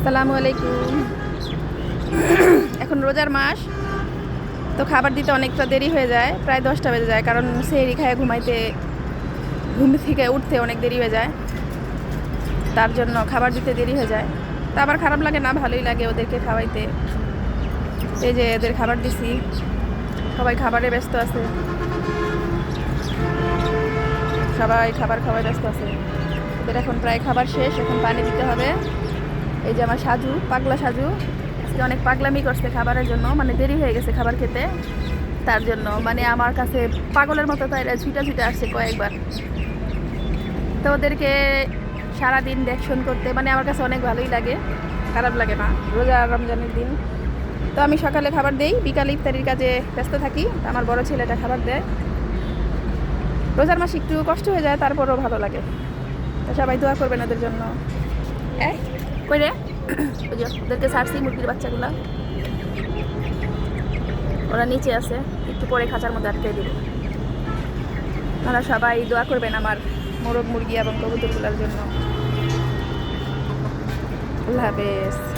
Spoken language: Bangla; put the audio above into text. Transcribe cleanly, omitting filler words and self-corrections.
আসসালামু আলাইকুম। এখন রোজার মাস, তো খাবার দিতে অনেকটা দেরি হয়ে যায়, প্রায় 10টা বেজে যায়, কারণ সেহরি খায় ঘুম থেকে উঠতে অনেক দেরি হয়ে যায়, তার জন্য খাবার দিতে দেরি হয়ে যায়। তা আবার খারাপ লাগে না, ভালোই লাগে ওদেরকে খাওয়াইতে। এই যে এদের খাবার দিছি, সবাই খাবারে ব্যস্ত আছে, সবাই খাবার খাওয়ায় ব্যস্ত আছে। ওদের এখন প্রায় খাবার শেষ, এখন পানি দিতে হবে। এই যে আমার সাজু, পাগলা সাজু, আজকে অনেক পাগলামি করছে খাবারের জন্য, মানে দেরি হয়ে গেছে খাবার খেতে, তার জন্য মানে আমার কাছে পাগলের মতো তাই ছুটে ছুটে আসছে কয়েকবার। তো ওদেরকে সারাদিন দেখশন করতে মানে আমার কাছে অনেক ভালোই লাগে, খারাপ লাগে না। রোজা রমজানের দিন তো আমি সকালে খাবার দেই, বিকালে ইফতারির কাজে ব্যস্ত থাকি, আমার বড় ছেলেটা খাবার দেয়। রোজার মাসে একটু কষ্ট হয়ে যায়, তারপরও ভালো লাগে। তো সবাই দোয়া করবেন ওদের জন্য। কই রে, ওই যে ওদেরকে ছাড়ছি, মুরগির বাচ্চাগুলা ওরা নিচে আছে, একটু পরে খাঁচার মধ্যে আটকে দিব। ওরা সবাই দোয়া করবেন আমার মোরগ মুরগি এবং কবুতরগুলোর জন্য। আল্লাহ হাফেজ।